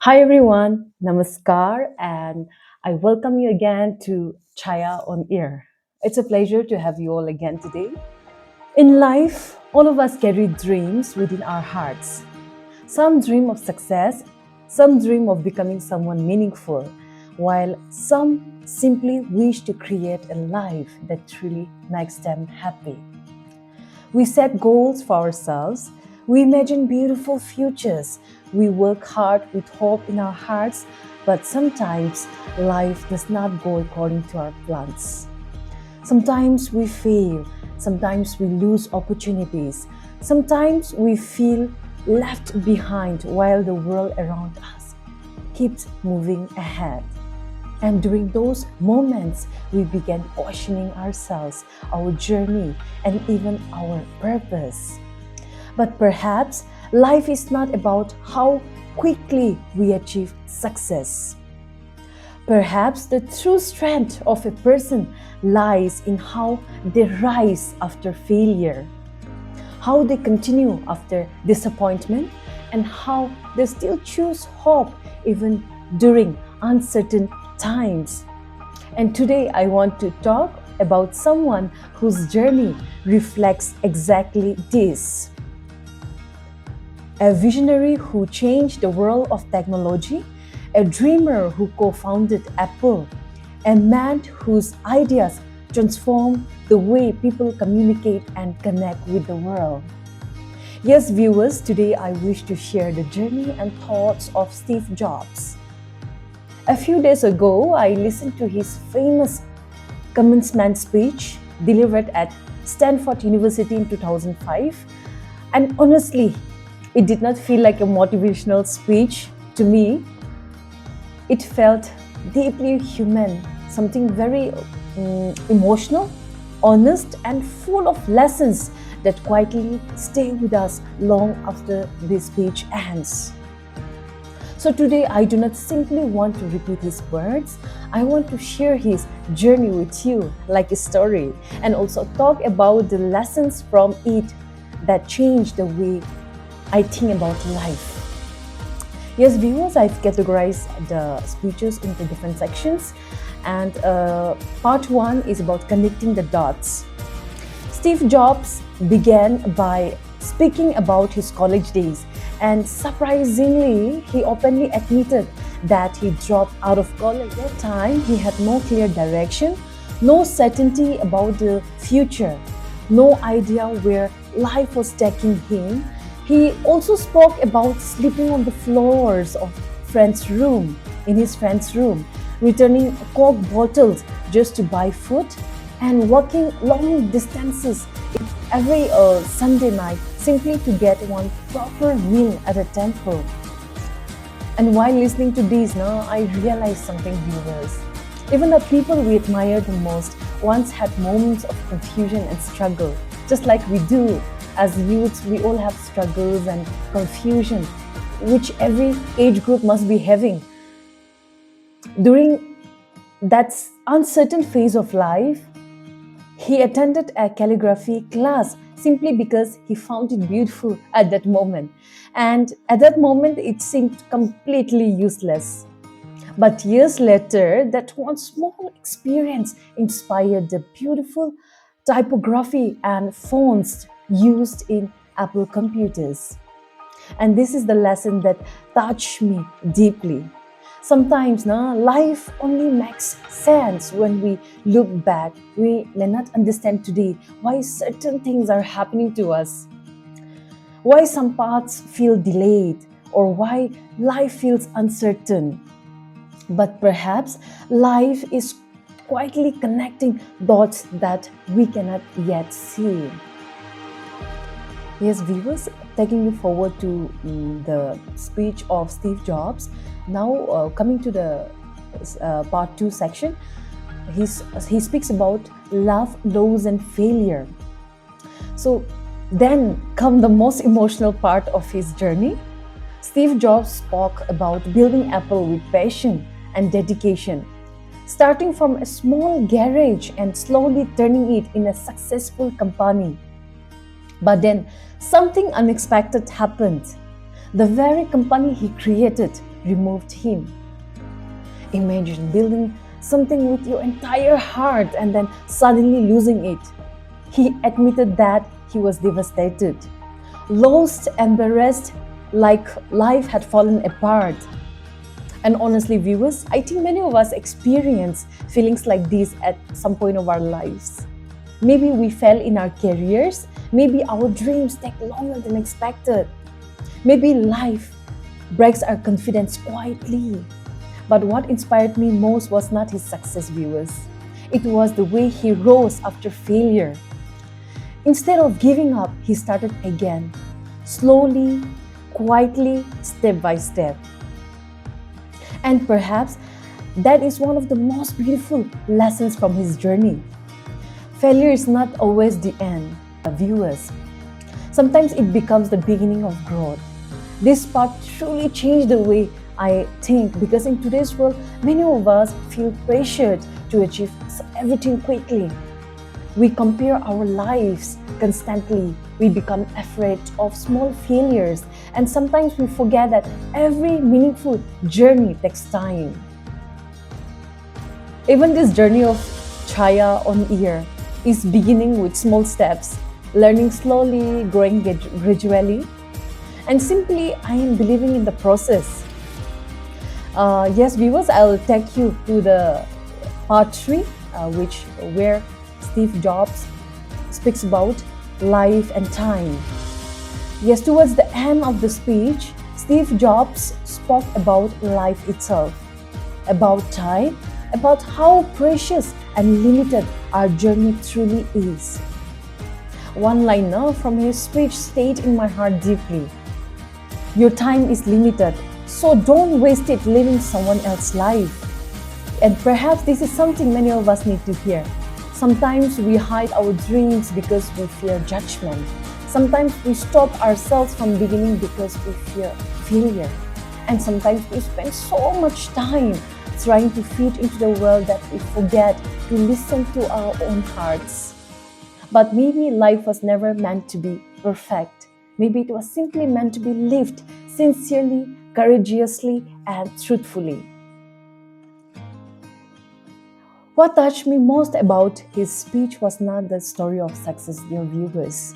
Hi everyone, Namaskar, and I welcome you again to Chaya on Air. It's a pleasure to have you all again today. In life, all of us carry dreams within our hearts. Some dream of success, some dream of becoming someone meaningful, while some simply wish to create a life that truly makes them happy. We set goals for ourselves. We imagine beautiful futures. We work hard with hope in our hearts, but sometimes life does not go according to our plans. Sometimes we fail. Sometimes we lose opportunities. Sometimes we feel left behind while the world around us keeps moving ahead. And during those moments, we began questioning ourselves, our journey, and even our purpose. But perhaps life is not about how quickly we achieve success. Perhaps the true strength of a person lies in how they rise after failure, how they continue after disappointment, and how they still choose hope even during uncertain times. And today I want to talk about someone whose journey reflects exactly this. A visionary who changed the world of technology, a dreamer who co founded Apple, a man whose ideas transform the way people communicate and connect with the world. Yes, viewers, today I wish to share the journey and thoughts of Steve Jobs. A few days ago, I listened to his famous commencement speech delivered at Stanford University in 2005. And honestly, it did not feel like a motivational speech to me. It felt deeply human, something very emotional, honest, and full of lessons that quietly stay with us long after the speech ends. So today, I do not simply want to repeat his words. I want to share his journey with you, like a story, and also talk about the lessons from it that changed the way I think about life. Yes, viewers, I've categorized the speeches into different sections, and part one is about connecting the dots. Steve Jobs began by speaking about his college days, and surprisingly, he openly admitted that he dropped out of college. At that time, he had no clear direction, no certainty about the future, no idea where life was taking him. He also spoke about sleeping on the floors of in his friend's room, returning Coke bottles just to buy food, and walking long distances every Sunday night simply to get one proper meal at a temple. And while listening to these, now I realized something, viewers. Even the people we admire the most once had moments of confusion and struggle, just like we do. As youths, we all have struggles and confusion, which every age group must be having. During that uncertain phase of life, he attended a calligraphy class simply because he found it beautiful at that moment. And at that moment, it seemed completely useless. But years later, that one small experience inspired the beautiful typography and fonts used in Apple computers. And this is the lesson that touched me deeply. Sometimes life only makes sense when we look back. We may not understand today why certain things are happening to us, why some paths feel delayed, or why life feels uncertain. But perhaps life is quietly connecting dots that we cannot yet see. Yes, viewers, taking you forward to the speech of Steve Jobs. Now, coming to the part two section, he speaks about love, loss, and failure. So, then come the most emotional part of his journey. Steve Jobs spoke about building Apple with passion and dedication, starting from a small garage and slowly turning it in a successful company. But then something unexpected happened. The very company he created removed him. Imagine building something with your entire heart and then suddenly losing it. He admitted that he was devastated, lost, embarrassed, like life had fallen apart. And honestly, viewers, I think many of us experience feelings like this at some point of our lives. Maybe we fail in our careers, maybe our dreams take longer than expected, maybe life breaks our confidence quietly. But what inspired me most was not his success, viewers. It was the way he rose after failure. Instead of giving up, he started again, slowly, quietly, step by step. And perhaps that is one of the most beautiful lessons from his journey. Failure is not always the end, viewers. Sometimes it becomes the beginning of growth. This part truly changed the way I think, because in today's world, many of us feel pressured to achieve everything quickly. We compare our lives constantly. We become afraid of small failures, and sometimes we forget that every meaningful journey takes time. Even this journey of Chaya on Ear is beginning with small steps, learning slowly, growing gradually, and simply I am believing in the process. Yes, viewers, I'll take you to the part 3, where Steve Jobs speaks about life and time. Yes, towards the end of the speech, Steve Jobs spoke about life itself, about time, about how precious and limited our journey truly is. One liner from his speech stayed in my heart deeply. Your time is limited, so don't waste it living someone else's life. And perhaps this is something many of us need to hear. Sometimes we hide our dreams because we fear judgment. Sometimes we stop ourselves from beginning because we fear failure. And sometimes we spend so much time trying to fit into the world that we forget to listen to our own hearts. But maybe life was never meant to be perfect. Maybe it was simply meant to be lived sincerely, courageously, and truthfully. What touched me most about his speech was not the story of success, dear viewers.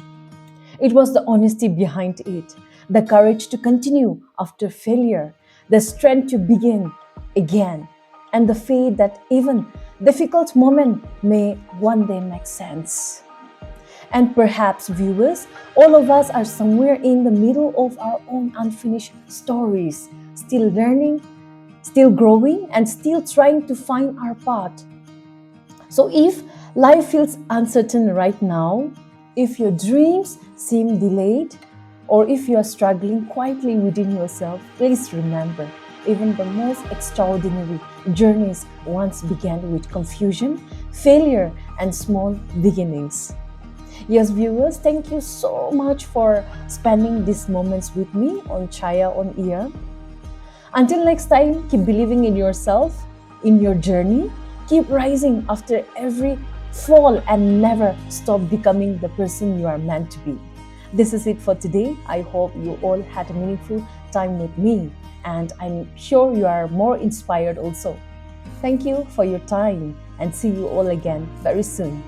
It was the honesty behind it, the courage to continue after failure, the strength to begin again, and the faith that even difficult moments may one day make sense. And perhaps, viewers, all of us are somewhere in the middle of our own unfinished stories, still learning, still growing, and still trying to find our path. So if life feels uncertain right now, if your dreams seem delayed, or if you are struggling quietly within yourself, please remember, even the most extraordinary journeys once began with confusion, failure, and small beginnings. Yes, viewers, thank you so much for spending these moments with me on Chaya on Ear. Until next time, keep believing in yourself, in your journey. Keep rising after every fall and never stop becoming the person you are meant to be. This is it for today. I hope you all had a meaningful time with me, and I'm sure you are more inspired also. Thank you for your time, and see you all again very soon.